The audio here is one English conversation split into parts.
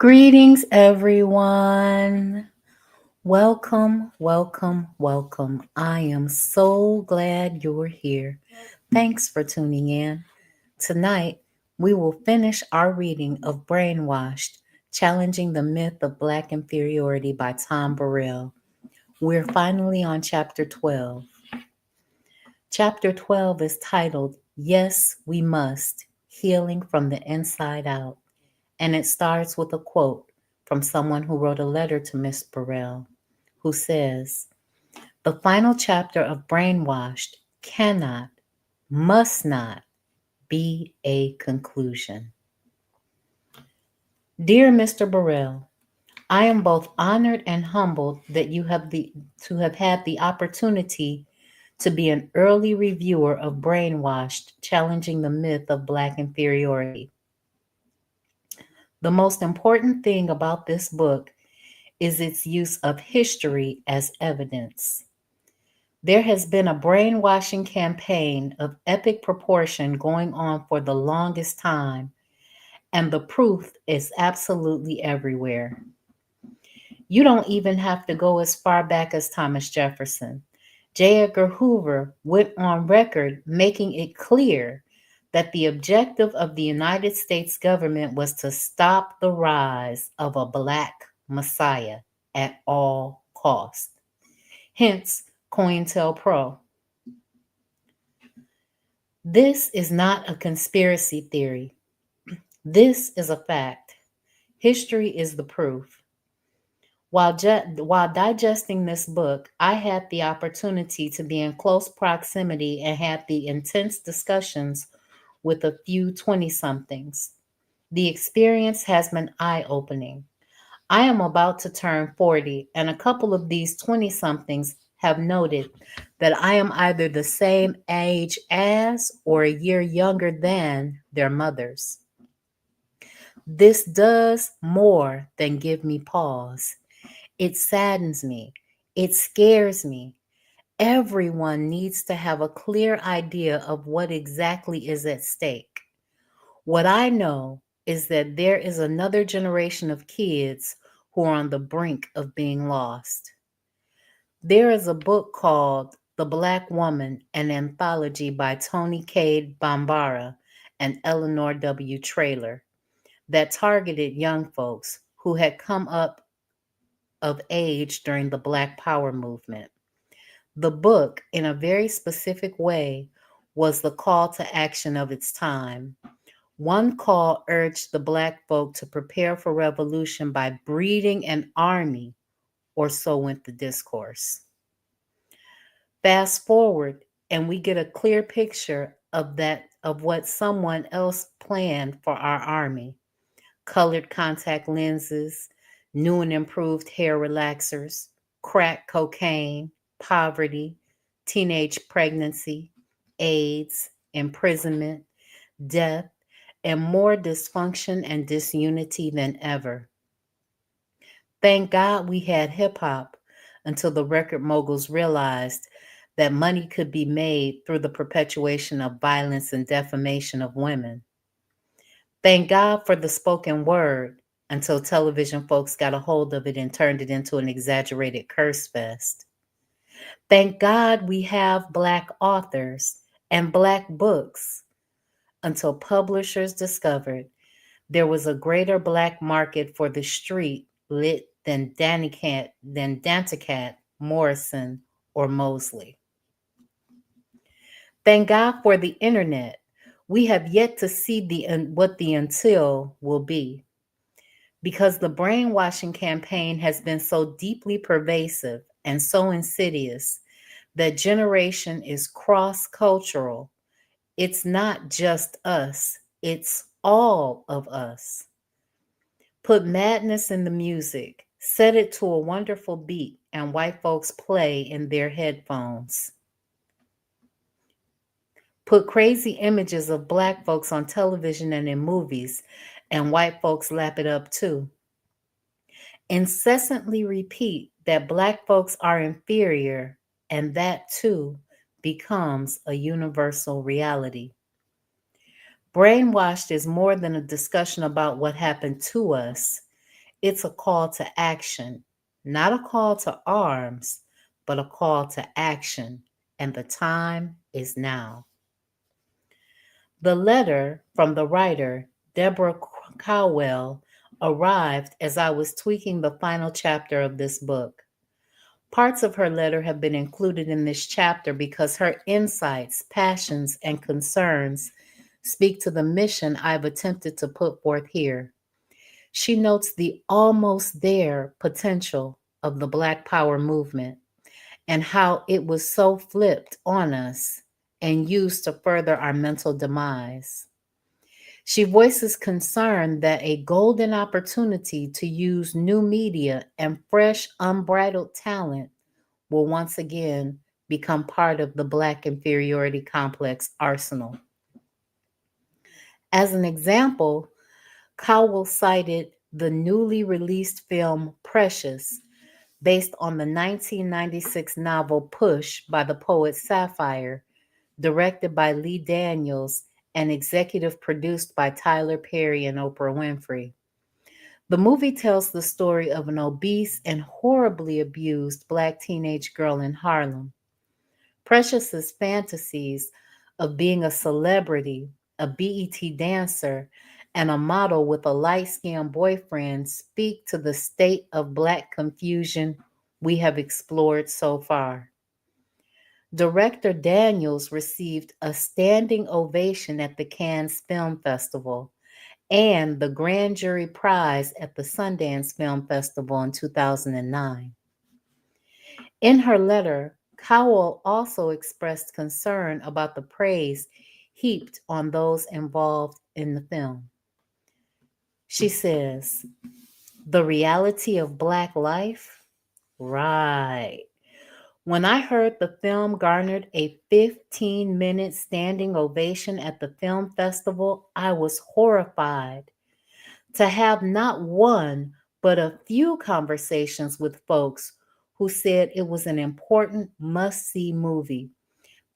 Greetings, everyone. Welcome, welcome, welcome. I am so glad you're here. Thanks for tuning in. Tonight, we will finish our reading of Brainwashed, Challenging the Myth of Black Inferiority by Tom Burrell. We're finally on chapter 12. Chapter 12 is titled, Yes, We Must, Healing from the Inside Out. And it starts with a quote from someone who wrote a letter to Miss Burrell, who says, The final chapter of Brainwashed cannot, must not be a conclusion. Dear Mr. Burrell, I am both honored and humbled that you to have had the opportunity to be an early reviewer of Brainwashed, challenging the myth of Black inferiority. The most important thing about this book is its use of history as evidence. There has been a brainwashing campaign of epic proportion going on for the longest time, and the proof is absolutely everywhere. You don't even have to go as far back as Thomas Jefferson. J. Edgar Hoover went on record making it clear that the objective of the United States government was to stop the rise of a Black Messiah at all costs. Hence, COINTELPRO. This is not a conspiracy theory. This is a fact. History is the proof. While digesting this book, I had the opportunity to be in close proximity and had the intense discussions with a few 20-somethings. The experience has been eye-opening. I am about to turn 40, and a couple of these 20-somethings have noted that I am either the same age as or a year younger than their mothers. This does more than give me pause. It saddens me. It scares me. Everyone needs to have a clear idea of what exactly is at stake. What I know is that there is another generation of kids who are on the brink of being lost. There is a book called The Black Woman, an anthology by Toni Cade Bambara and Eleanor W. Traylor that targeted young folks who had come up of age during the Black Power movement. The book, in a very specific way, was the call to action of its time. One call urged the Black folk to prepare for revolution by breeding an army, or so went the discourse. Fast forward, and we get a clear picture of what someone else planned for our army. Colored contact lenses, new and improved hair relaxers, crack cocaine, poverty, teenage pregnancy, AIDS, imprisonment, death, and more dysfunction and disunity than ever. Thank God we had hip hop until the record moguls realized that money could be made through the perpetuation of violence and defamation of women. Thank God for the spoken word until television folks got a hold of it and turned it into an exaggerated curse fest. Thank God we have Black authors and Black books until publishers discovered there was a greater Black market for the street lit than Danticat, Morrison, or Mosley. Thank God for the internet. We have yet to see what the until will be. Because the brainwashing campaign has been so deeply pervasive and so insidious that generation is cross-cultural. It's not just us, it's all of us. Put madness in the music, set it to a wonderful beat, and white folks play in their headphones. Put crazy images of Black folks on television and in movies, and white folks lap it up too. Incessantly repeat that Black folks are inferior, and that too becomes a universal reality. Brainwashed is more than a discussion about what happened to us. It's a call to action, not a call to arms, but a call to action, and the time is now. The letter from the writer, Deborah Cowell, arrived as I was tweaking the final chapter of this book. Parts of her letter have been included in this chapter because her insights, passions, and concerns speak to the mission I've attempted to put forth here. She notes the almost there potential of the Black Power movement and how it was so flipped on us and used to further our mental demise. She voices concern that a golden opportunity to use new media and fresh, unbridled talent will once again become part of the Black inferiority complex arsenal. As an example, Cowell cited the newly released film Precious, based on the 1996 novel Push by the poet Sapphire, directed by Lee Daniels and executive produced by Tyler Perry and Oprah Winfrey. The movie tells the story of an obese and horribly abused Black teenage girl in Harlem. Precious's fantasies of being a celebrity, a BET dancer, and a model with a light skinned boyfriend speak to the state of Black confusion we have explored so far. Director Daniels received a standing ovation at the Cannes Film Festival and the Grand Jury Prize at the Sundance Film Festival in 2009. In her letter, Cowell also expressed concern about the praise heaped on those involved in the film. She says, "The reality of Black life? Right. When I heard the film garnered a 15-minute standing ovation at the film festival, I was horrified to have not one, but a few conversations with folks who said it was an important must see movie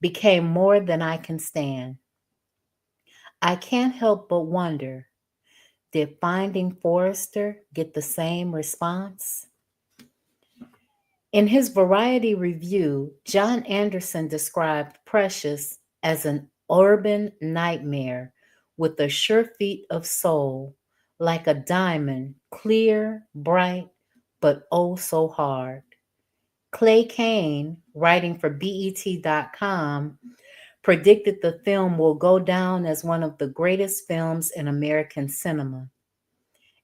became more than I can stand. I can't help but wonder, did Finding Forrester get the same response?" In his Variety review, John Anderson described Precious as an urban nightmare with a sure feet of soul, like a diamond, clear, bright, but oh so hard. Clay Kane, writing for BET.com, predicted the film will go down as one of the greatest films in American cinema.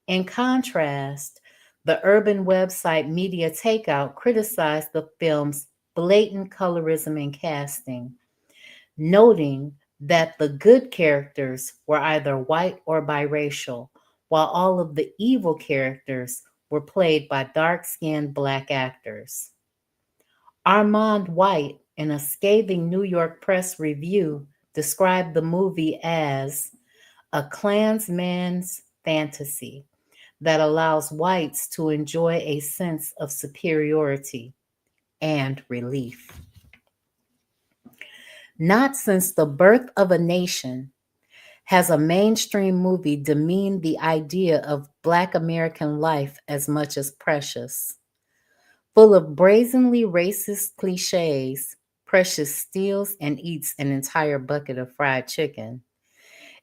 In contrast, the urban website Media Takeout criticized the film's blatant colorism in casting, noting that the good characters were either white or biracial, while all of the evil characters were played by dark-skinned Black actors. Armand White, in a scathing New York Press review, described the movie as a Klansman's fantasy that allows whites to enjoy a sense of superiority and relief. Not since The Birth of a Nation has a mainstream movie demeaned the idea of Black American life as much as Precious. Full of brazenly racist cliches, Precious steals and eats an entire bucket of fried chicken.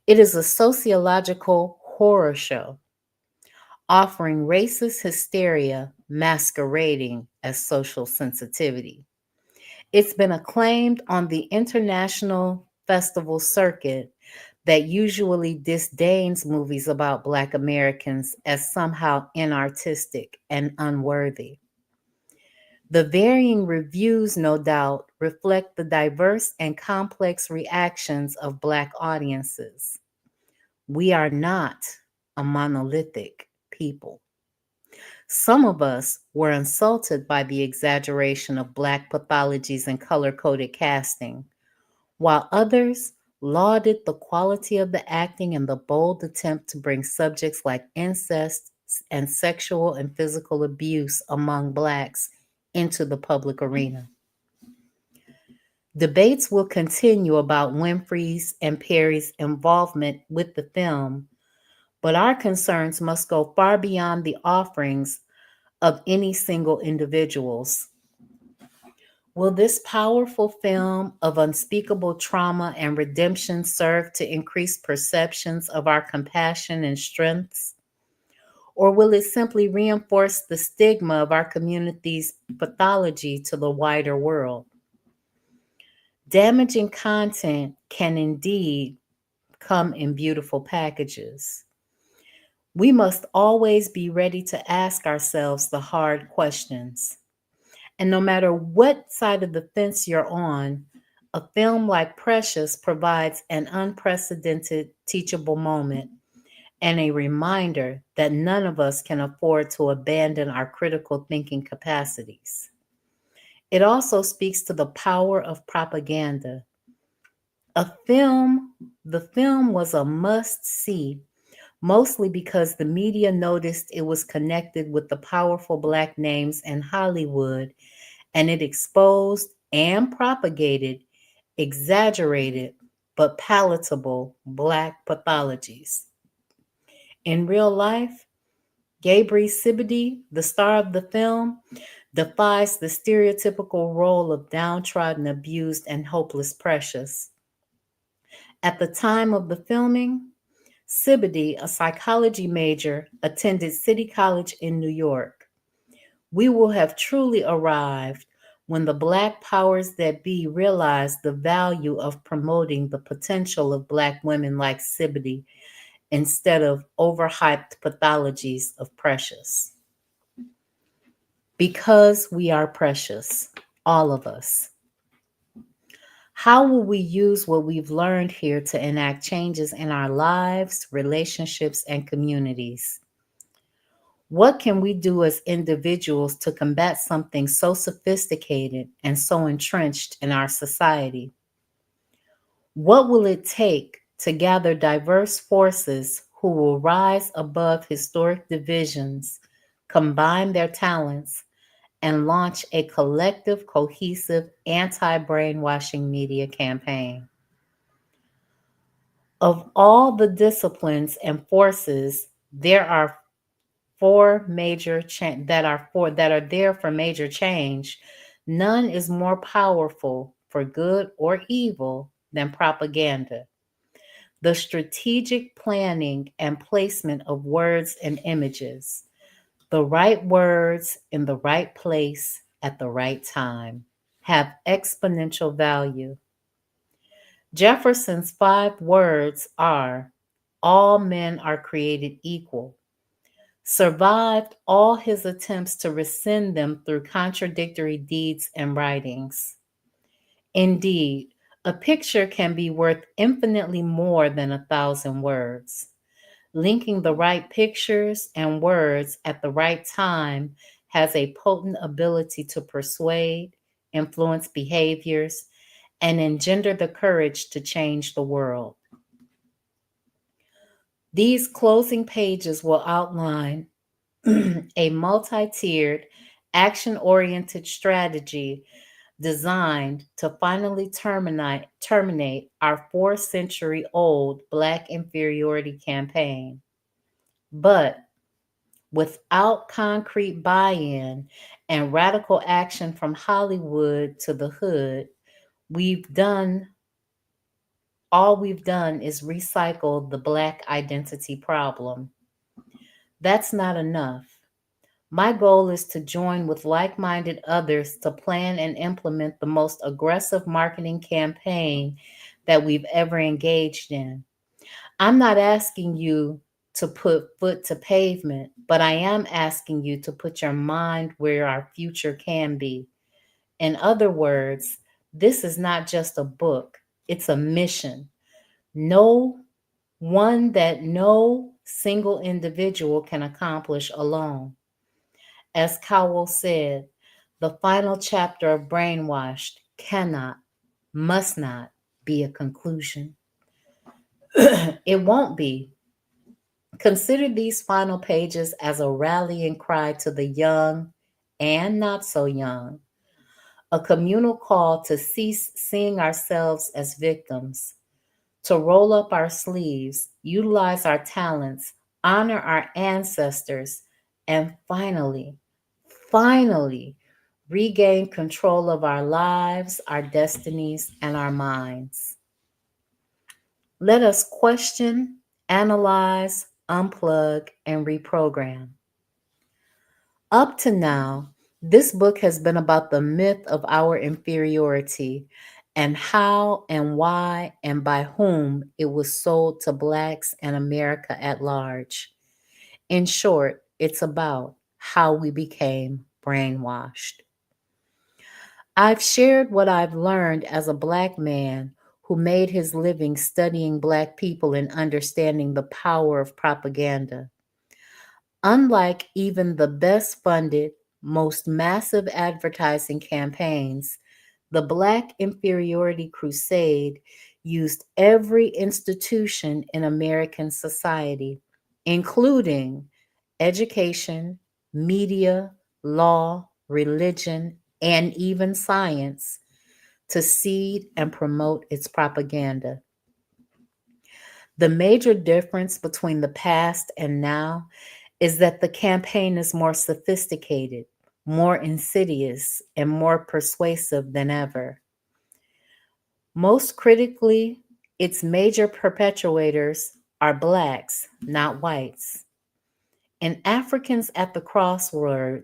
It is a sociological horror show offering racist hysteria masquerading as social sensitivity. It's been acclaimed on the international festival circuit that usually disdains movies about Black Americans as somehow inartistic and unworthy. The varying reviews, no doubt, reflect the diverse and complex reactions of Black audiences. We are not a monolithic people. Some of us were insulted by the exaggeration of Black pathologies and color coded casting, while others lauded the quality of the acting and the bold attempt to bring subjects like incest and sexual and physical abuse among Blacks into the public arena. Debates will continue about Winfrey's and Perry's involvement with the film, But our concerns must go far beyond the offerings of any single individuals. Will this powerful film of unspeakable trauma and redemption serve to increase perceptions of our compassion and strengths? Or will it simply reinforce the stigma of our community's pathology to the wider world? Damaging content can indeed come in beautiful packages. We must always be ready to ask ourselves the hard questions. And no matter what side of the fence you're on, a film like Precious provides an unprecedented teachable moment and a reminder that none of us can afford to abandon our critical thinking capacities. It also speaks to the power of propaganda. A film, the film was a must see, mostly because the media noticed it was connected with the powerful Black names in Hollywood, and it exposed and propagated exaggerated but palatable Black pathologies. In real life, Gabriel Sibley, the star of the film, defies the stereotypical role of downtrodden, abused, and hopeless Precious. At the time of the filming, Sibley, a psychology major, attended City College in New York. We will have truly arrived when the Black powers that be realized the value of promoting the potential of Black women like Sibley instead of overhyped pathologies of Precious. Because we are precious, all of us. How will we use what we've learned here to enact changes in our lives, relationships, and communities? What can we do as individuals to combat something so sophisticated and so entrenched in our society? What will it take to gather diverse forces who will rise above historic divisions, combine their talents, and launch a collective, cohesive, anti brainwashing media campaign? Of all the disciplines and forces, there are that are there for major change. None is more powerful for good or evil than propaganda. The strategic planning and placement of words and images, the right words in the right place at the right time, have exponential value. Jefferson's 5 words are: all men are created equal, survived all his attempts to rescind them through contradictory deeds and writings. Indeed, a picture can be worth infinitely more than 1,000 words. Linking the right pictures and words at the right time has a potent ability to persuade, influence behaviors, and engender the courage to change the world. These closing pages will outline a multi tiered, action oriented strategy designed to finally terminate our 4 century old Black inferiority campaign. But without concrete buy in and radical action from Hollywood to the hood, we've done all we've done is recycle the Black identity problem. That's not enough. My goal is to join with like minded others to plan and implement the most aggressive marketing campaign that we've ever engaged in. I'm not asking you to put foot to pavement, but I am asking you to put your mind where our future can be. In other words, this is not just a book, it's a mission. No one that no single individual can accomplish alone. As Cowell said, the final chapter of Brainwashed cannot, must not be a conclusion. It won't be. Consider these final pages as a rallying cry to the young and not so young, a communal call to cease seeing ourselves as victims, to roll up our sleeves, utilize our talents, honor our ancestors, and finally, regain control of our lives, our destinies, and our minds. Let us question, analyze, unplug, and reprogram. Up to now, this book has been about the myth of our inferiority and how and why and by whom it was sold to Blacks and America at large. In short, it's about how we became brainwashed. I've shared what I've learned as a Black man who made his living studying Black people and understanding the power of propaganda. Unlike even the best funded, most massive advertising campaigns, the Black Inferiority Crusade used every institution in American society, including education, media, law, religion, and even science, to seed and promote its propaganda. The major difference between the past and now is that the campaign is more sophisticated, more insidious, and more persuasive than ever. Most critically, its major perpetuators are Blacks, not whites. In Africans at the Crossroads,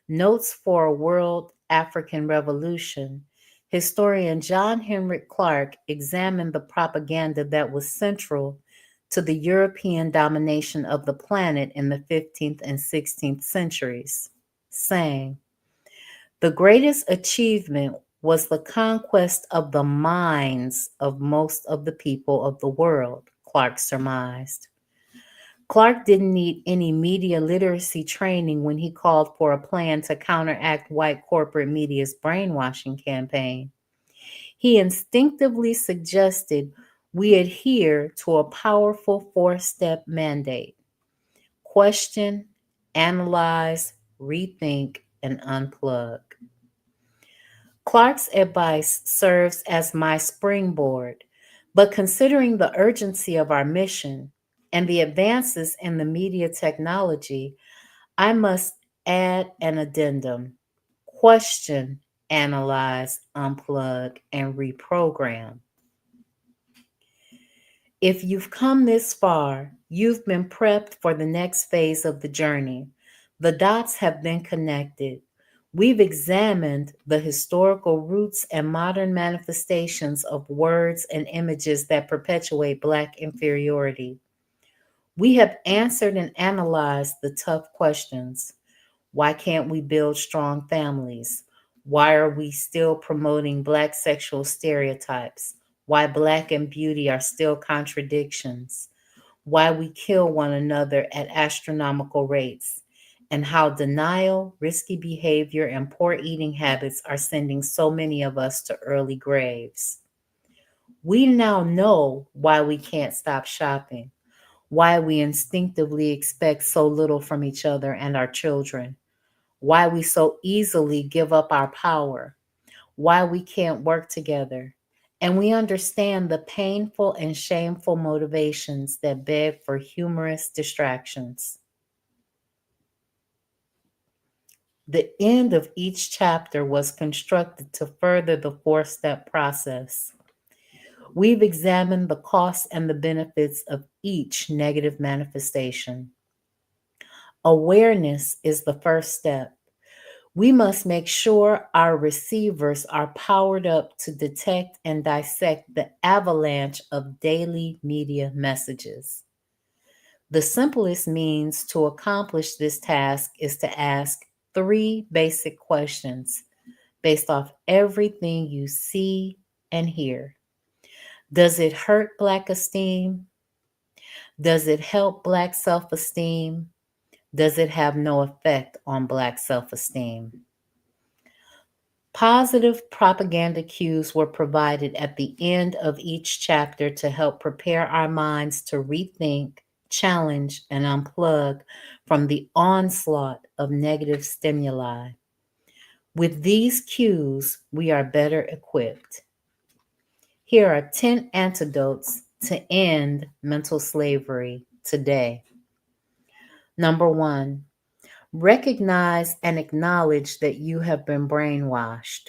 Notes for a World African Revolution, historian John Henrik Clarke examined the propaganda that was central to the European domination of the planet in the 15th and 16th centuries, saying, "The greatest achievement was the conquest of the minds of most of the people of the world," Clarke surmised. Clarke didn't need any media literacy training when he called for a plan to counteract white corporate media's brainwashing campaign. He instinctively suggested we adhere to a powerful four-step mandate: question, analyze, rethink, and unplug. Clarke's advice serves as my springboard, but considering the urgency of our mission and the advances in the media technology, I must add an addendum: question, analyze, unplug, and reprogram. If you've come this far, you've been prepped for the next phase of the journey. The dots have been connected. We've examined the historical roots and modern manifestations of words and images that perpetuate Black inferiority. We have answered and analyzed the tough questions. Why can't we build strong families? Why are we still promoting Black sexual stereotypes? Why Black and beauty are still contradictions? Why we kill one another at astronomical rates? And how denial, risky behavior, and poor eating habits are sending so many of us to early graves. We now know why we can't stop shopping, why we instinctively expect so little from each other and our children, why we so easily give up our power, why we can't work together. And we understand the painful and shameful motivations that beg for humorous distractions. The end of each chapter was constructed to further the four-step process. We've examined the costs and the benefits of each negative manifestation. Awareness is the first step. We must make sure our receivers are powered up to detect and dissect the avalanche of daily media messages. The simplest means to accomplish this task is to ask three basic questions based off everything you see and hear. Does it hurt Black esteem? Does it help Black self esteem? Does it have no effect on Black self esteem? Positive propaganda cues were provided at the end of each chapter to help prepare our minds to rethink, challenge, and unplug from the onslaught of negative stimuli. With these cues, we are better equipped. Here are 10 antidotes to end mental slavery. today. Number one, recognize and acknowledge that you have been brainwashed.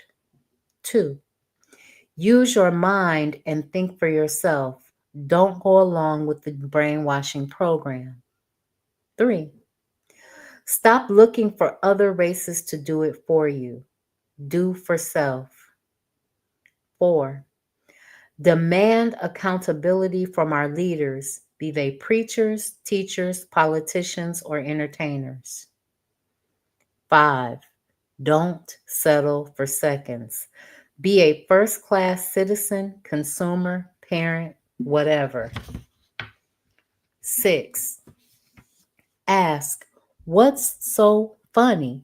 Two, use your mind and think for yourself. Don't go along with the brainwashing program. Three, stop looking for other races to do it for you. Do for self. Four, demand accountability from our leaders, be they preachers, teachers, politicians, or entertainers. Five, don't settle for seconds. Be a first class citizen, consumer, parent, whatever. Six, ask, what's so funny?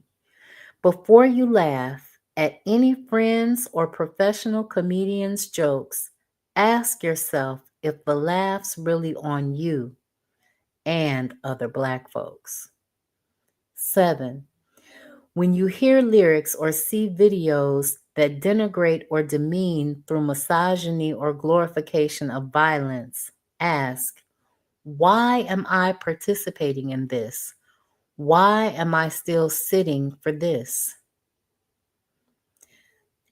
Before you laugh at any friends or professional comedians' jokes, ask yourself if the laugh's really on you and other Black folks. Seven, when you hear lyrics or see videos that denigrate or demean through misogyny or glorification of violence, ask, why am I participating in this? Why am I still sitting for this?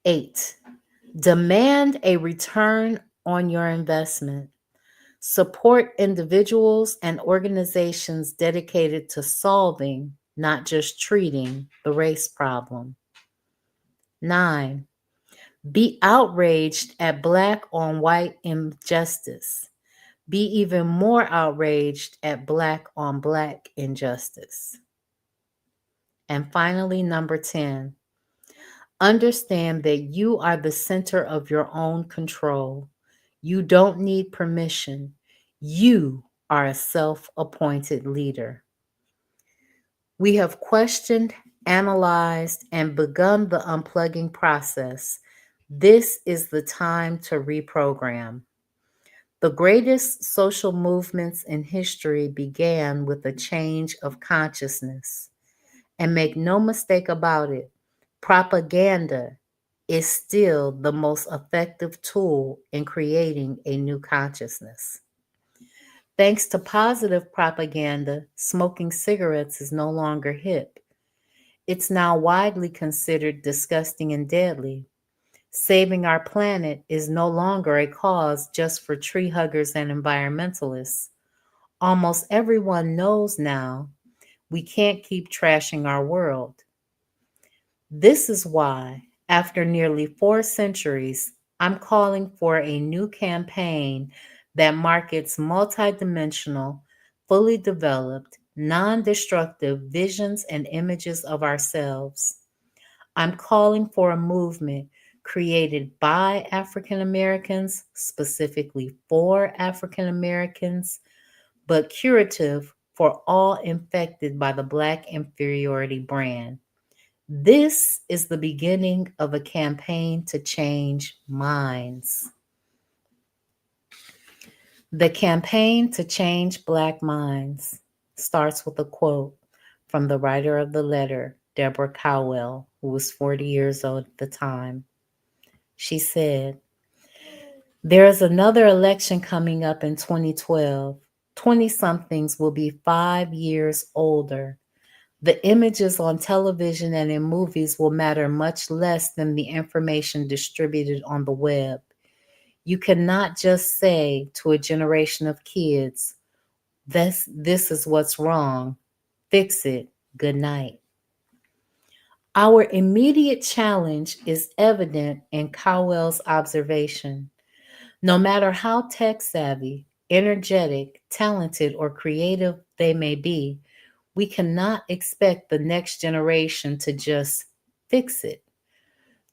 8. Demand a return on your investment. Support individuals and organizations dedicated to solving, not just treating, the race problem. 9. Be outraged at Black on white injustice. Be even more outraged at Black on Black injustice. And finally, number 10, understand that you are the center of your own control. You don't need permission. You are a self-appointed leader. We have questioned, analyzed, and begun the unplugging process. This is the time to reprogram. The greatest social movements in history began with a change of consciousness. And make no mistake about it, propaganda is still the most effective tool in creating a new consciousness. Thanks to positive propaganda, smoking cigarettes is no longer hip. It's now widely considered disgusting and deadly. Saving our planet is no longer a cause just for tree huggers and environmentalists. Almost everyone knows now we can't keep trashing our world. This is why, after nearly 4 centuries, I'm calling for a new campaign that markets multidimensional, fully developed, non destructive visions and images of ourselves. I'm calling for a movement created by African Americans, specifically for African Americans, but curative for all infected by the Black inferiority brand. This is the beginning of a campaign to change minds. The campaign to change Black minds starts with a quote from the writer of the letter, Deborah Cowell, who was 40 years old at the time. She said, there is another election coming up in 2012. 20-somethings will be 5 years older. The images on television and in movies will matter much less than the information distributed on the web. You cannot just say to a generation of kids, this is what's wrong. Fix it. Good night. Our immediate challenge is evident in Cowell's observation. No matter how tech savvy, energetic, talented, or creative they may be, we cannot expect the next generation to just fix it.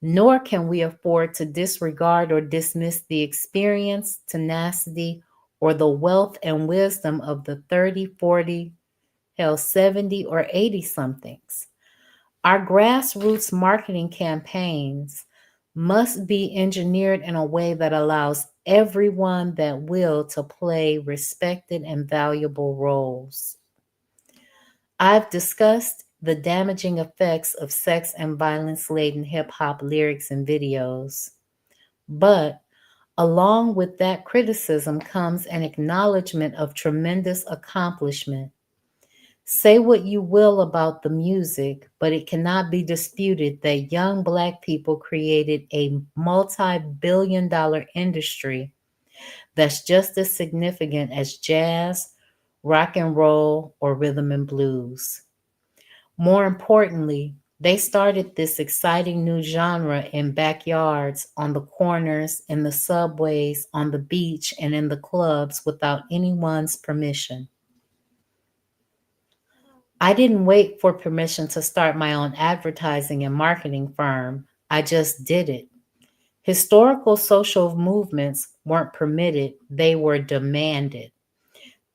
Nor can we afford to disregard or dismiss the experience, tenacity, or the wealth and wisdom of the 30, 40, hell, 70, or 80 somethings. Our grassroots marketing campaigns must be engineered in a way that allows everyone that will to play respected and valuable roles. I've discussed the damaging effects of sex and violence-laden hip-hop lyrics and videos, but Along with that criticism comes an acknowledgement of tremendous accomplishment. Say what you will about the music, but it cannot be disputed that young Black people created a multi-billion-dollar industry that's just as significant as jazz, rock and roll, or rhythm and blues. More importantly, they started this exciting new genre in backyards, on the corners, in the subways, on the beach, and in the clubs without anyone's permission. I didn't wait for permission to start my own advertising and marketing firm. I just did it. Historical social movements weren't permitted, they were demanded.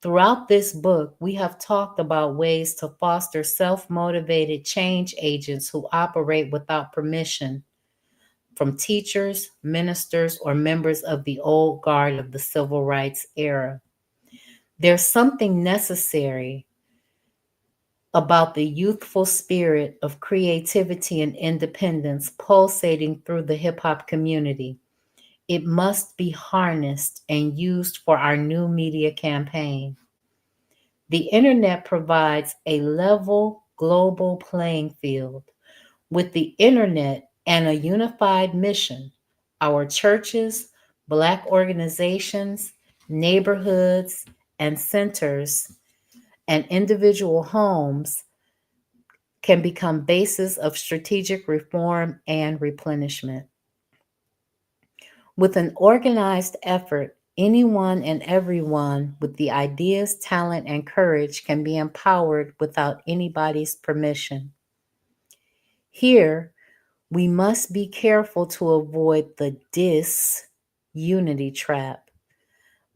Throughout this book, we have talked about ways to foster self motivated change agents who operate without permission from teachers, ministers, or members of the old guard of the civil rights era. There's something necessary about the youthful spirit of creativity and independence pulsating through the hip hop community. It must be harnessed and used for our new media campaign. The internet provides a level global playing field. With the internet and a unified mission, our churches, Black organizations, neighborhoods, and centers, and individual homes can become bases of strategic reform and replenishment. With an organized effort, anyone and everyone with the ideas, talent, and courage can be empowered without anybody's permission. Here, we must be careful to avoid the disunity trap.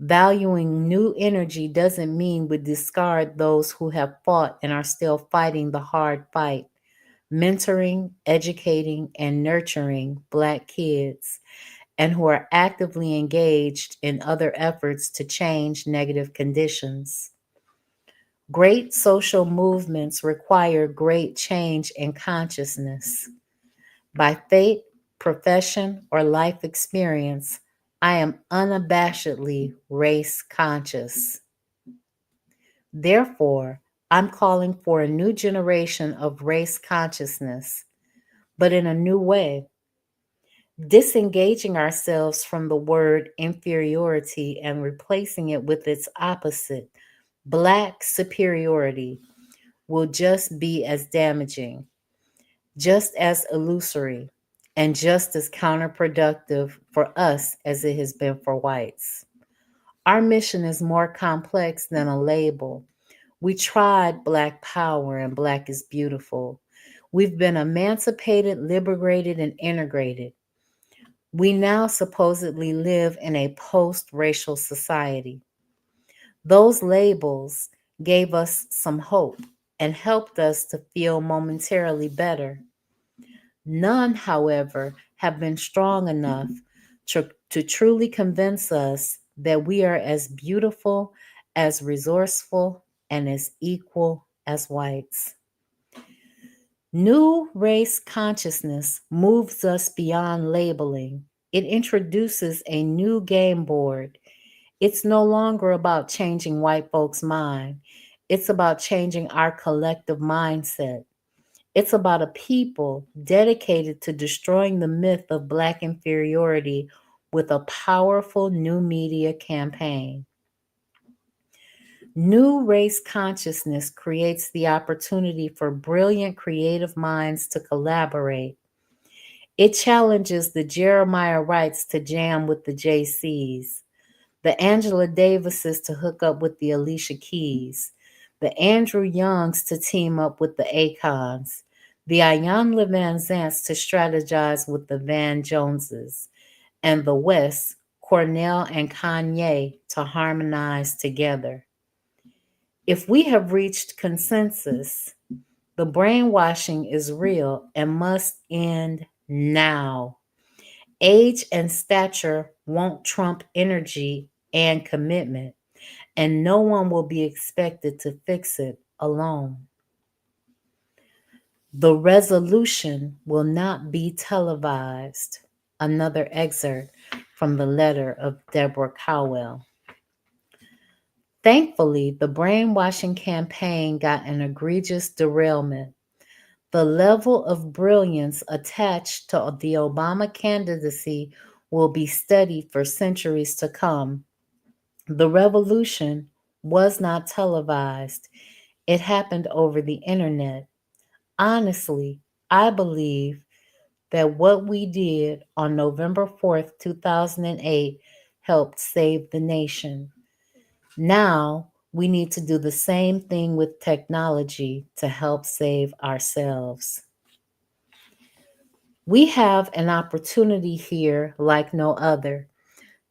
Valuing new energy doesn't mean we discard those who have fought and are still fighting the hard fight, mentoring, educating, and nurturing Black kids, and who are actively engaged in other efforts to change negative conditions. Great social movements require great change in consciousness. By fate, profession, or life experience, I am unabashedly race conscious. Therefore, I'm calling for a new generation of race consciousness, but in a new way, disengaging ourselves from the word inferiority and replacing it with its opposite, Black superiority, will just be as damaging, just as illusory, and just as counterproductive for us as it has been for whites. Our mission is more complex than a label. We tried Black power and Black is beautiful. We've been emancipated, liberated, and integrated. We now supposedly live in a post racial society. Those labels gave us some hope and helped us to feel momentarily better. None, however, have been strong enough to truly convince us that we are as beautiful, as resourceful, and as equal as whites. New race consciousness moves us beyond labeling. It introduces a new game board. It's no longer about changing white folks' mind. It's about changing our collective mindset. It's about a people dedicated to destroying the myth of Black inferiority with a powerful new media campaign. New race consciousness creates the opportunity for brilliant creative minds to collaborate. It challenges the Jeremiah Wrights to jam with the JCs, the Angela Davises to hook up with the Alicia Keys, the Andrew Youngs to team up with the Akons, the Iyanla Van Zants to strategize with the Van Joneses, and the West, Cornell and Kanye to harmonize together. If we have reached consensus, the brainwashing is real and must end now. Age and stature won't trump energy and commitment, and no one will be expected to fix it alone. The resolution will not be televised. Another excerpt from the letter of Deborah Cowell. Thankfully, the brainwashing campaign got an egregious derailment. The level of brilliance attached to the Obama candidacy will be studied for centuries to come. The revolution was not televised, it happened over the internet. Honestly, I believe that what we did on November 4th, 2008 helped save the nation. Now we need to do the same thing with technology to help save ourselves. We have an opportunity here like no other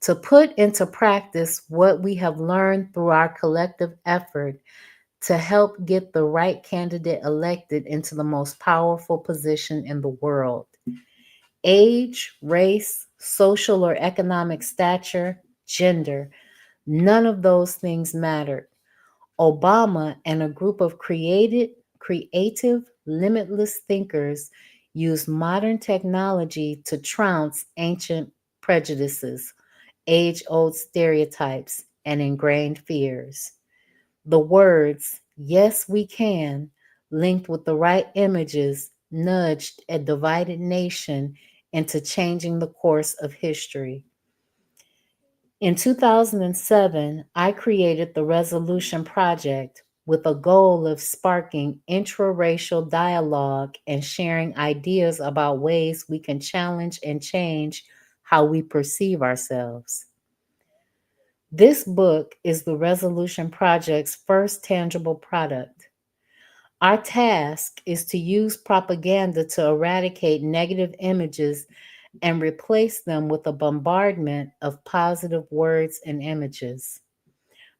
to put into practice what we have learned through our collective effort to help get the right candidate elected into the most powerful position in the world. Age, race, social or economic stature, gender, none of those things mattered. Obama and a group of creative, limitless thinkers used modern technology to trounce ancient prejudices, age old stereotypes, and ingrained fears. The words, yes, we can, linked with the right images, nudged a divided nation into changing the course of history. In 2007, I created the Resolution Project with a goal of sparking intraracial dialogue and sharing ideas about ways we can challenge and change how we perceive ourselves. This book is the Resolution Project's first tangible product. Our task is to use propaganda to eradicate negative images and replace them with a bombardment of positive words and images.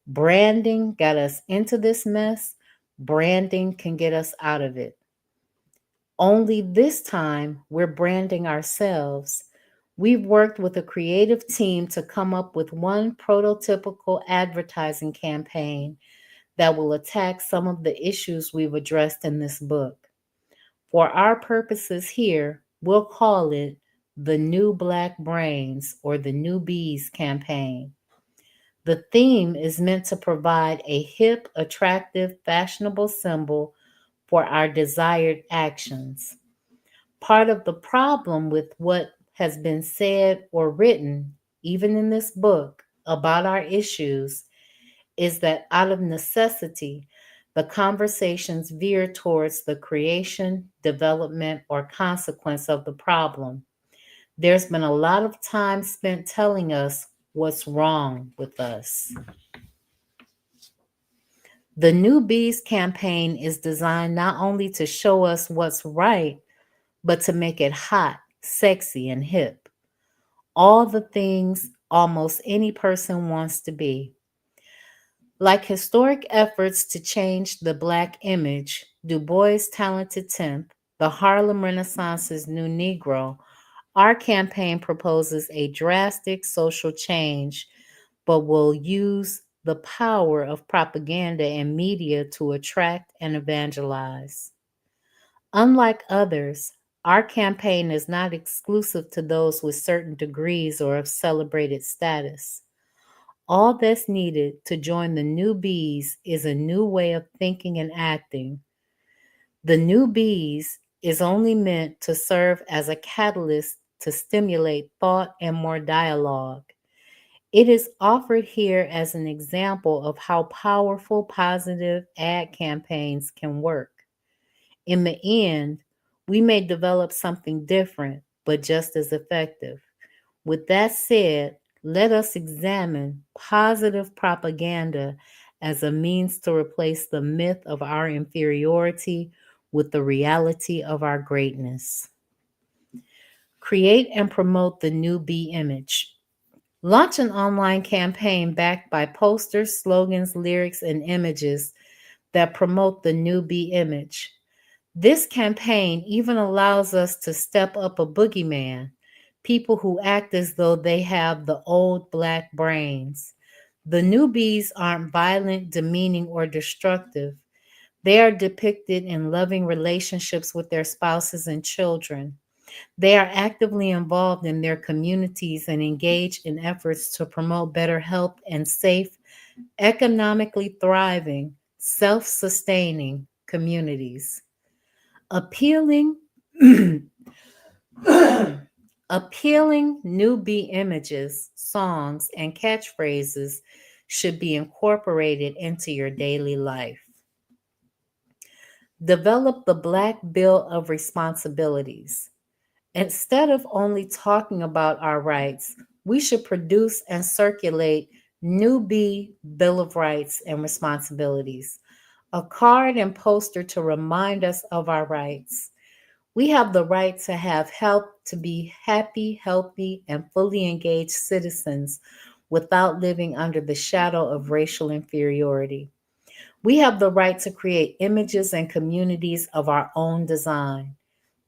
Branding got us into this mess. Branding can get us out of it. Only this time, we're branding ourselves. We've worked with a creative team to come up with one prototypical advertising campaign that will attack some of the issues we've addressed in this book. For our purposes here, we'll call it the New Black Brains or the New Bees campaign. The theme is meant to provide a hip, attractive, fashionable symbol for our desired actions. Part of the problem with what has been said or written, even in this book, about our issues is that out of necessity, the conversations veer towards the creation, development, or consequence of the problem. There's been a lot of time spent telling us what's wrong with us. The New Bees campaign is designed not only to show us what's right, but to make it hot, sexy, and hip. All the things almost any person wants to be. Like historic efforts to change the Black image, Du Bois' Talented Tenth, the Harlem Renaissance's New Negro, our campaign proposes a drastic social change, but will use the power of propaganda and media to attract and evangelize. Unlike others, our campaign is not exclusive to those with certain degrees or of celebrated status. All that's needed to join the New Bees is a new way of thinking and acting. The New Bees is only meant to serve as a catalyst to stimulate thought and more dialogue. It is offered here as an example of how powerful positive ad campaigns can work. In the end, we may develop something different, but just as effective. With that said, let us examine positive propaganda as a means to replace the myth of our inferiority with the reality of our greatness. Create and promote the new bee image. Launch an online campaign backed by posters, slogans, lyrics, and images that promote the new bee image. This campaign even allows us to step up a boogeyman, people who act as though they have the old Black brains. The newbies aren't violent, demeaning, or destructive. They are depicted in loving relationships with their spouses and children. They are actively involved in their communities and engage in efforts to promote better health and safe, economically thriving, self sustaining communities. Appealing, appealing newbie images, songs, and catchphrases should be incorporated into your daily life. Develop the Black Bill of Responsibilities. Instead of only talking about our rights, we should produce and circulate newbie Bill of Rights and Responsibilities, a card and poster to remind us of our rights. We have the right to have help to be happy, healthy, and fully engaged citizens without living under the shadow of racial inferiority. We have the right to create images and communities of our own design.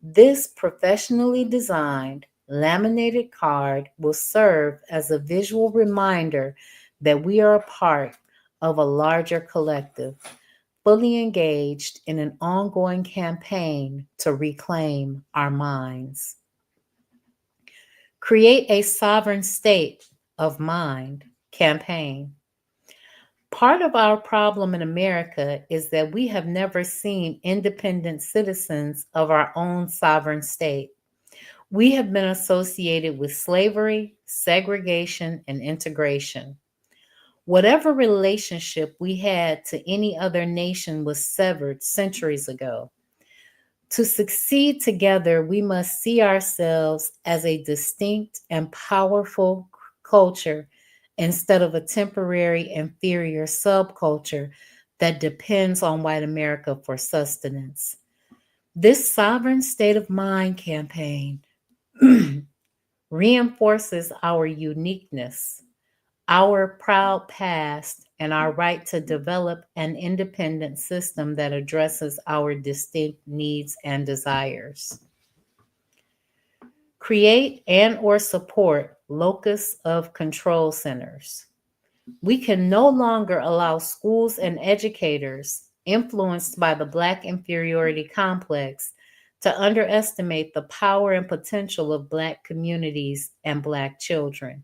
This professionally designed, laminated card will serve as a visual reminder that we are a part of a larger collective, fully engaged in an ongoing campaign to reclaim our minds. Create a sovereign state of mind campaign. Part of our problem in America is that we have never seen independent citizens of our own sovereign state. We have been associated with slavery, segregation, and integration. Whatever relationship we had to any other nation was severed centuries ago. To succeed together, we must see ourselves as a distinct and powerful culture instead of a temporary inferior subculture that depends on white America for sustenance. This sovereign state of mind campaign reinforces our uniqueness, our proud past, and our right to develop an independent system that addresses our distinct needs and desires. Create and or support locus of control centers. We can no longer allow schools and educators influenced by the Black inferiority complex to underestimate the power and potential of Black communities and Black children.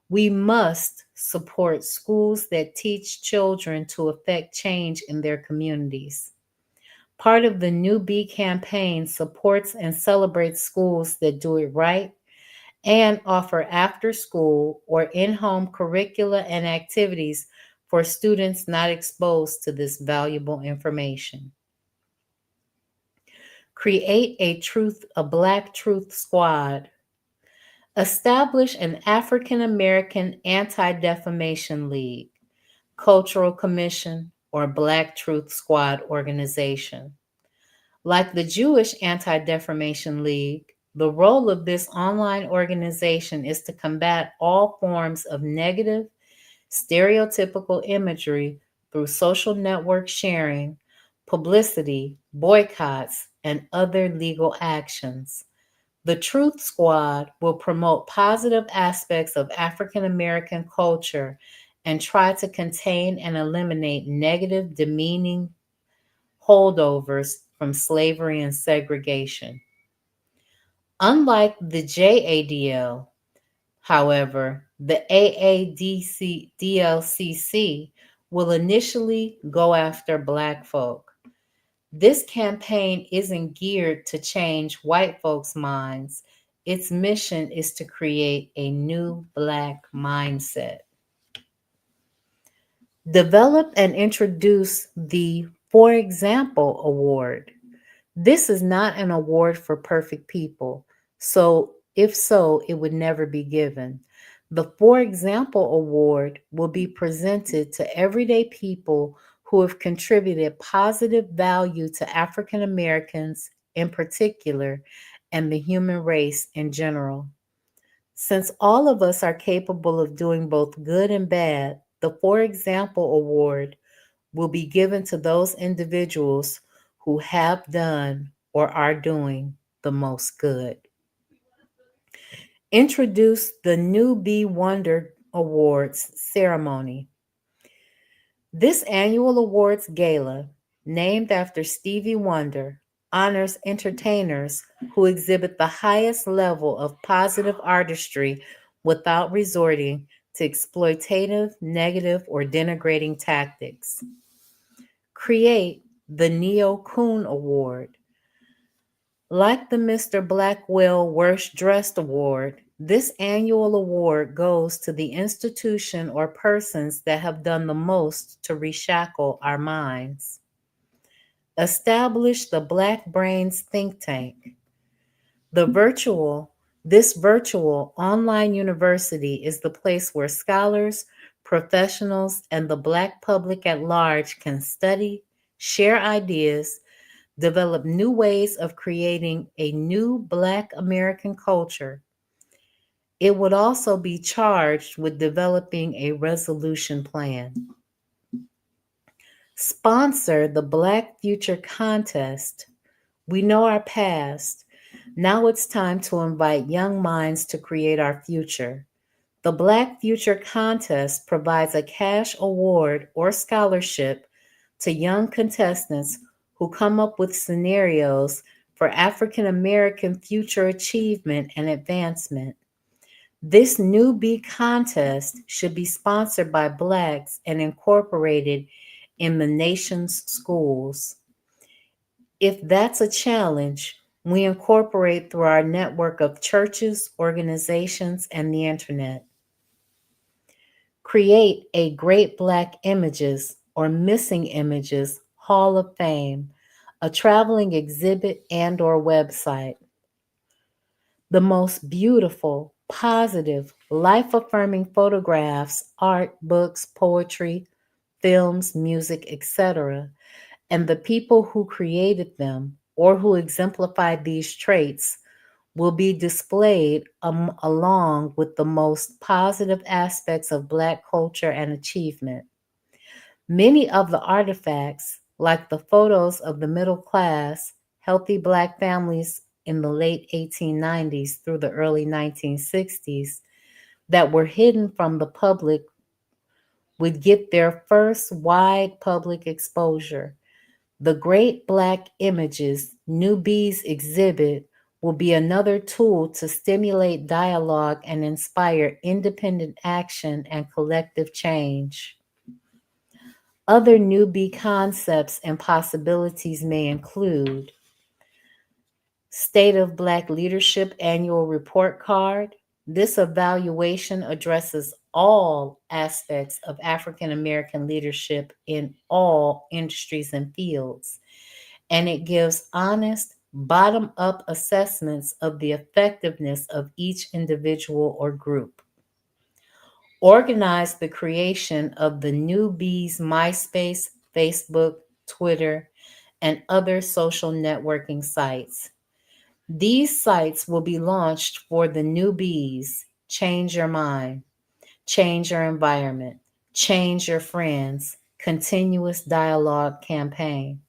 We must support schools that teach children to affect change in their communities. Part of the New B campaign supports and celebrates schools that do it right and offer after school or in home curricula and activities for students not exposed to this valuable information. Create a Black Truth Squad. Establish an African American Anti Defamation League, Cultural Commission, or Black Truth Squad organization. Like the Jewish Anti Defamation League, the role of this online organization is to combat all forms of negative, stereotypical imagery through social network sharing, publicity, boycotts, and other legal actions. The Truth Squad will promote positive aspects of African American culture and try to contain and eliminate negative, demeaning holdovers from slavery and segregation. Unlike the JADL, however, the AADLCC will initially go after Black folk. This campaign isn't geared to change white folks' minds. Its mission is to create a new Black mindset. Develop and introduce the For Example Award. This is not an award for perfect people, so if so, it would never be given. The For Example Award will be presented to everyday people who have contributed positive value to African Americans in particular and the human race in general. Since all of us are capable of doing both good and bad, the For Example Award will be given to those individuals who have done or are doing the most good. Introduce the New Be Wonder Awards ceremony. This annual awards gala, named after Stevie Wonder, honors entertainers who exhibit the highest level of positive artistry without resorting to exploitative, negative, or denigrating tactics. Create the Neo Coon Award. Like the Mr. Blackwell Worst Dressed Award, this annual award goes to the institution or persons that have done the most to reshackle our minds. Establish the Black Brains Think Tank. The virtual, this virtual online university is the place where scholars, professionals, and the Black public at large can study, share ideas, develop new ways of creating a new Black American culture. It would also be charged with developing a resolution plan. Sponsor the Black Future Contest. We know our past. Now it's time to invite young minds to create our future. The Black Future Contest provides a cash award or scholarship to young contestants who come up with scenarios for African American future achievement and advancement. This newbie contest should be sponsored by Blacks and incorporated in the nation's schools. If that's a challenge, we incorporate through our network of churches, organizations, and the internet. Create a Great Black Images or Missing Images Hall of Fame, a traveling exhibit and or website. The most beautiful, positive, life-affirming photographs, art, books, poetry, films, music, etc., and the people who created them or who exemplified these traits will be displayed along with the most positive aspects of Black culture and achievement. Many of the artifacts, like the photos of the middle class, healthy Black families in the late 1890s through the early 1960s, that were hidden from the public, would get their first wide public exposure. The Great Black Images New Bees exhibit will be another tool to stimulate dialogue and inspire independent action and collective change. Other newbie concepts and possibilities may include State of Black Leadership Annual Report Card. This evaluation addresses all aspects of African American leadership in all industries and fields, and it gives honest, bottom up assessments of the effectiveness of each individual or group. Organize the creation of the New Bees MySpace, Facebook, Twitter, and other social networking sites. These sites will be launched for the New Bees. Change your mind, change your environment, change your friends, continuous dialogue campaign.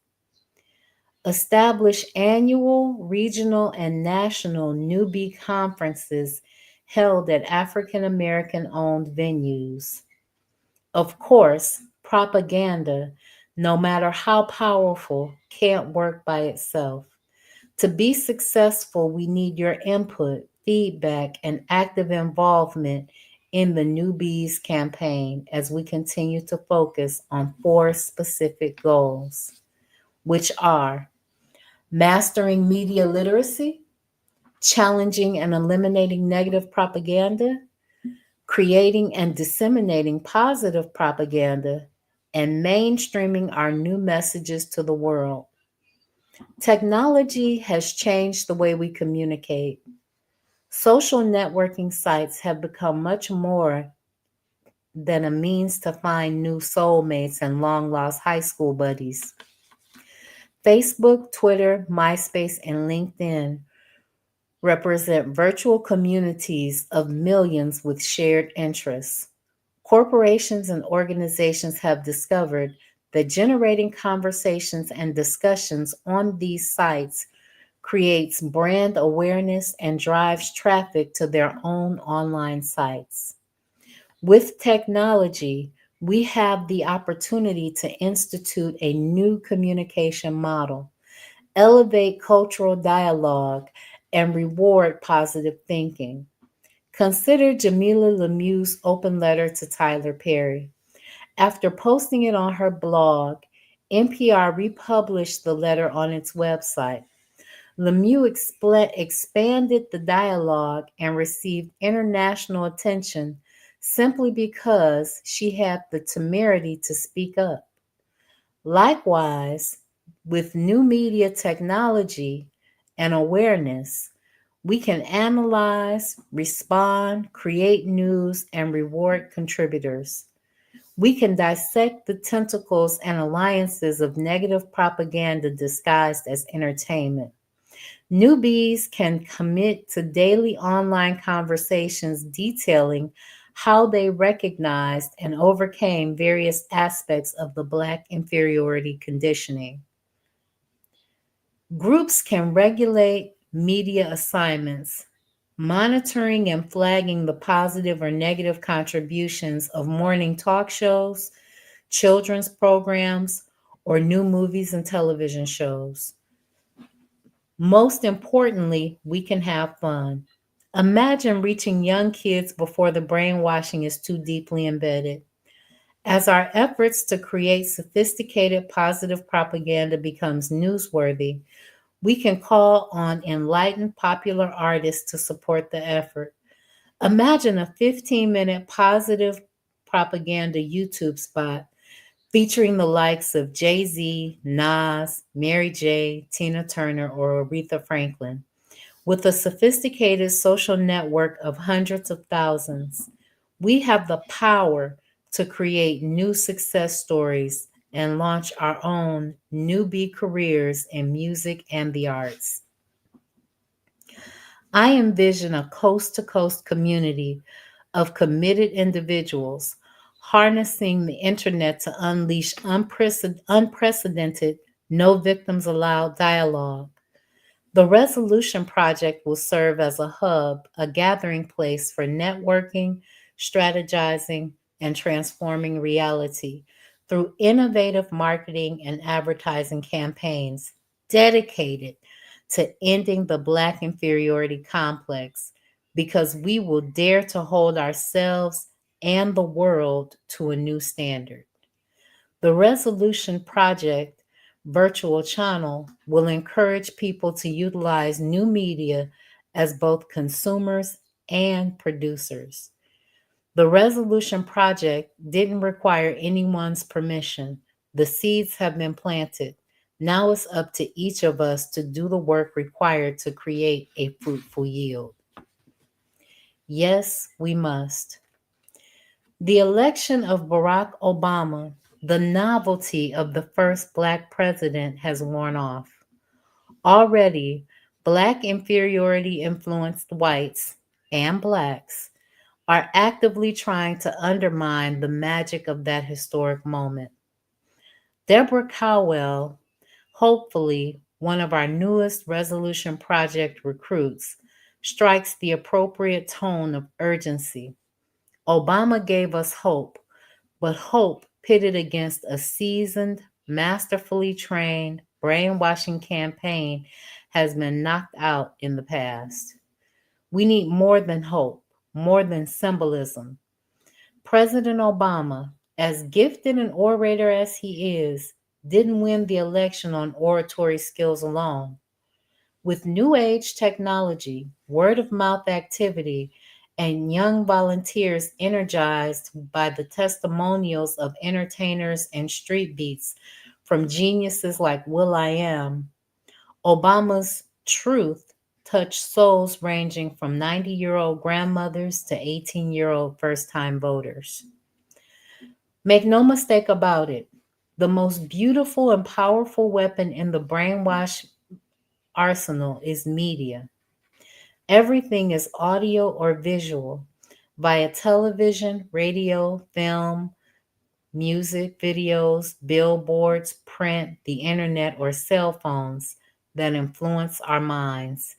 Establish annual, regional, and national newbie conferences held at African American owned venues. Of course, propaganda, no matter how powerful, can't work by itself. To be successful, we need your input, feedback, and active involvement in the Newbies campaign as we continue to focus on four specific goals, which are mastering media literacy, challenging and eliminating negative propaganda, creating and disseminating positive propaganda, and mainstreaming our new messages to the world. Technology has changed the way we communicate. Social networking sites have become much more than a means to find new soulmates and long lost high school buddies. Facebook, Twitter, MySpace, and LinkedIn represent virtual communities of millions with shared interests. Corporations and organizations have discovered that generating conversations and discussions on these sites creates brand awareness and drives traffic to their own online sites. With technology, we have the opportunity to institute a new communication model, elevate cultural dialogue, and reward positive thinking. Consider Jamila Lemieux's open letter to Tyler Perry. After posting it on her blog, NPR republished the letter on its website. Lemieux expanded the dialogue and received international attention simply because she had the temerity to speak up. Likewise, with new media technology and awareness, we can analyze, respond, create news, and reward contributors. We can dissect the tentacles and alliances of negative propaganda disguised as entertainment. Newbies can commit to daily online conversations detailing how they recognized and overcame various aspects of the Black inferiority conditioning. Groups can regulate media assignments, monitoring and flagging the positive or negative contributions of morning talk shows, children's programs, or new movies and television shows. Most importantly, we can have fun. Imagine reaching young kids before the brainwashing is too deeply embedded. As our efforts to create sophisticated positive propaganda becomes newsworthy, we can call on enlightened popular artists to support the effort. Imagine a 15-minute positive propaganda YouTube spot featuring the likes of Jay-Z, Nas, Mary J, Tina Turner, or Aretha Franklin. With a sophisticated social network of hundreds of thousands, we have the power to create new success stories and launch our own newbie careers in music and the arts. I envision a coast to coast community of committed individuals harnessing the internet to unleash unprecedented no victims allowed dialogue. The Resolution Project will serve as a hub, a gathering place for networking, strategizing, and transforming reality through innovative marketing and advertising campaigns dedicated to ending the Black inferiority complex because we will dare to hold ourselves and the world to a new standard. The Resolution Project virtual channel will encourage people to utilize new media as both consumers and producers. The Resolution Project didn't require anyone's permission. The seeds have been planted. Now it's up to each of us to do the work required to create a fruitful yield. Yes, we must. The election of Barack Obama, the novelty of the first Black president has worn off. Already, Black inferiority influenced whites and Blacks are actively trying to undermine the magic of that historic moment. Deborah Cowell, hopefully one of our newest Resolution Project recruits, strikes the appropriate tone of urgency. Obama gave us hope, but hope pitted against a seasoned, masterfully trained brainwashing campaign has been knocked out in the past. We need more than hope, more than symbolism. President Obama, as gifted an orator as he is, didn't win the election on oratory skills alone. With new age technology, word of mouth activity, and young volunteers energized by the testimonials of entertainers and street beats from geniuses like will.i.am, Obama's truth touched souls ranging from 90-year-old grandmothers to 18-year-old first time voters. Make no mistake about it, the most beautiful and powerful weapon in the brainwash arsenal is media. Everything is audio or visual via television, radio, film, music, videos, billboards, print, the internet, or cell phones that influence our minds.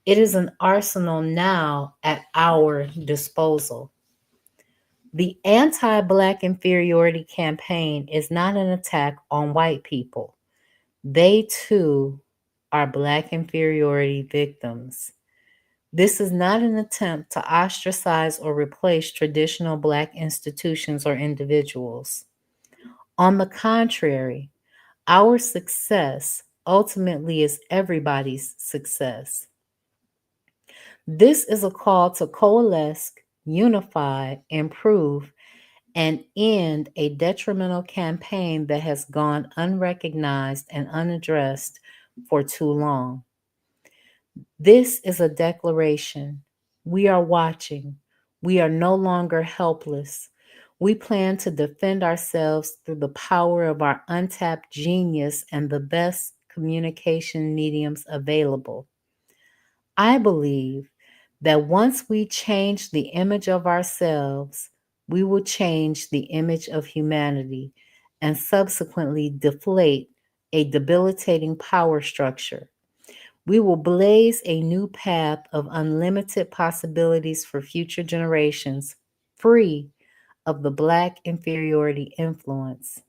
It is an arsenal now at our disposal. The anti Black inferiority campaign is not an attack on white people. They too are Black inferiority victims. This is not an attempt to ostracize or replace traditional Black institutions or individuals. On the contrary, our success ultimately is everybody's success. This is a call to coalesce, unify, improve, and end a detrimental campaign that has gone unrecognized and unaddressed for too long. This is a declaration. We are watching. We are no longer helpless. We plan to defend ourselves through the power of our untapped genius and the best communication mediums available. I believe that once we change the image of ourselves, we will change the image of humanity and subsequently deflate a debilitating power structure. We will blaze a new path of unlimited possibilities for future generations, free of the Black inferiority influence.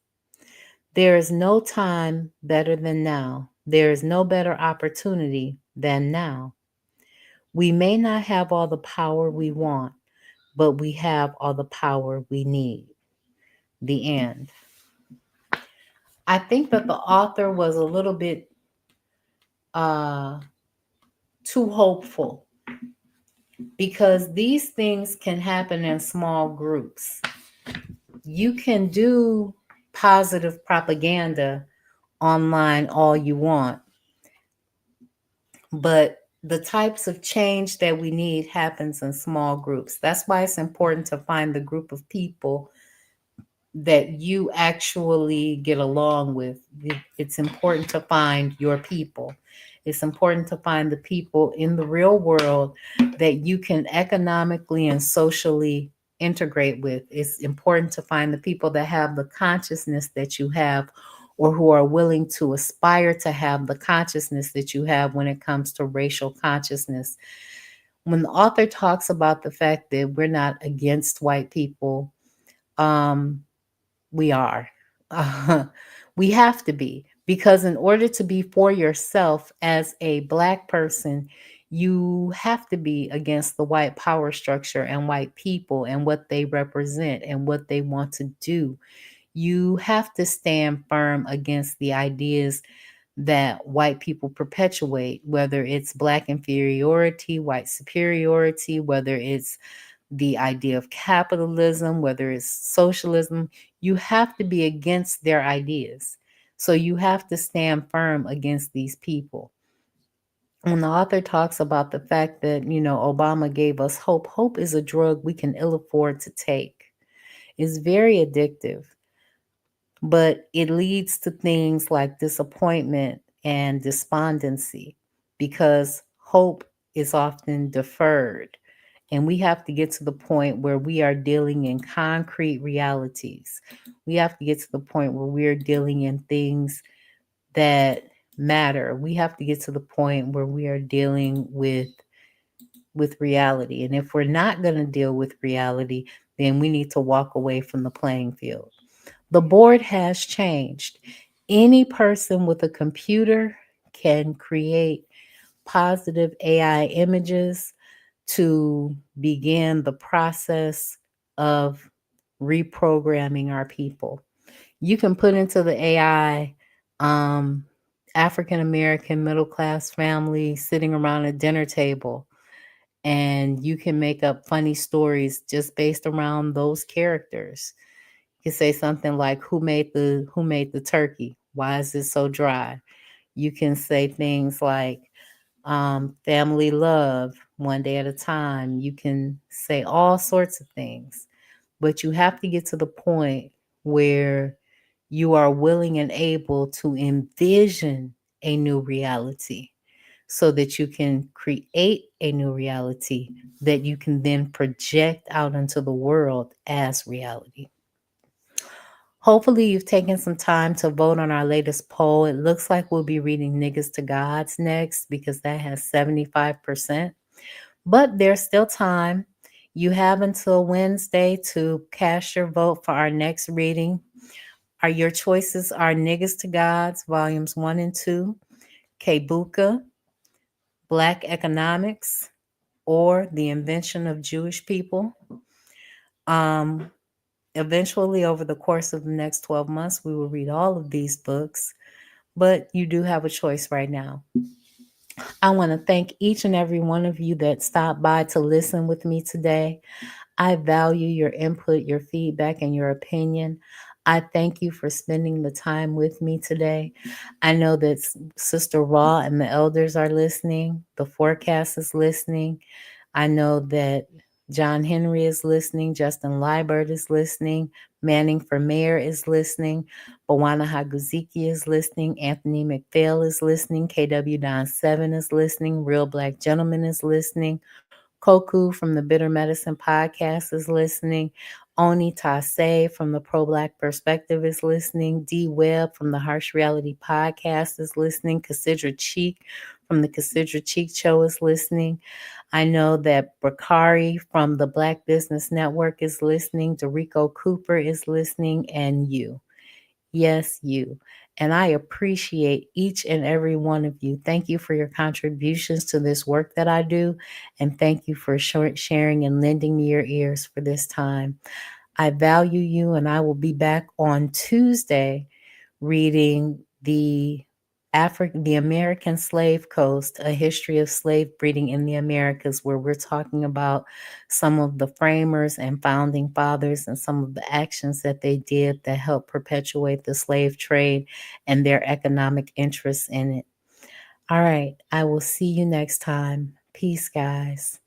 There is no time better than now. There is no better opportunity than now. We may not have all the power we want, but we have all the power we need. The end. I think that the author was a little bit uh, too hopeful because these things can happen in small groups. You can do positive propaganda online all you want, but the types of change that we need happens in small groups. That's why it's important to find the group of people that you actually get along with. It's important to find your people. It's important to find the people in the real world that you can economically and socially integrate with. It's important to find the people that have the consciousness that you have or who are willing to aspire to have the consciousness that you have when it comes to racial consciousness. When the author talks about the fact that we're not against white people, um, we are. Uh, we have to be, because in order to be for yourself as a Black person, you have to be against the white power structure and white people and what they represent and what they want to do. You have to stand firm against the ideas that white people perpetuate, whether it's Black inferiority, white superiority, whether it's the idea of capitalism, whether it's socialism. You have to be against their ideas. So you have to stand firm against these people. When the author talks about the fact that, Obama gave us hope, hope is a drug we can ill afford to take. It's very addictive, but it leads to things like disappointment and despondency because hope is often deferred. And we have to get to the point where we are dealing in concrete realities. We have to get to the point where we're dealing in things that matter. We have to get to the point where we are dealing with reality. And if we're not going to deal with reality, then we need to walk away from the playing field. The board has changed. Any person with a computer can create positive AI images to begin the process of reprogramming our people. You can put into the AI um, African American middle class family sitting around a dinner table, and you can make up funny stories just based around those characters. You can say something like, "Who made the turkey? Why is it so dry?" You can say things like, family love, one day at a time. You can say all sorts of things, but you have to get to the point where you are willing and able to envision a new reality so that you can create a new reality that you can then project out into the world as reality. Hopefully, you've taken some time to vote on our latest poll. It looks like we'll be reading Niggas to Gods next because that has 75%. But there's still time. You have until Wednesday to cast your vote for our next reading. Your choices are Niggas to Gods, volumes 1 and 2, Kebuka, Black Economics, or The Invention of Jewish People. Um, Eventually, over the course of the next 12 months, we will read all of these books, but you do have a choice right now. I want to thank each and every one of you that stopped by to listen with me today. I value your input, your feedback, and your opinion. I thank you for spending the time with me today. I know that Sister Raw and the elders are listening, the forecast is listening. I know that John Henry is listening, Justin Liebert is listening, Manning for Mayor is listening, Bawana Haguziki is listening, Anthony McPhail is listening, KW Don 7 is listening, Real Black Gentleman is listening, Koku from the Bitter Medicine Podcast is listening. Oni Tase from the Pro Black Perspective is listening. D Webb from the Harsh Reality Podcast is listening. Cassidra Cheek from the Cassidra Cheek Show is listening. I know that Bakari from the Black Business Network is listening. Dorico Cooper is listening. And you. Yes, you. And I appreciate each and every one of you. Thank you for your contributions to this work that I do. And thank you for sharing and lending me your ears for this time. I value you, and I will be back on Tuesday reading the American Slave Coast, A History of Slave Breeding in the Americas, where we're talking about some of the framers and founding fathers and some of the actions that they did that helped perpetuate the slave trade and their economic interests in it. All right, I will see you next time. Peace, guys.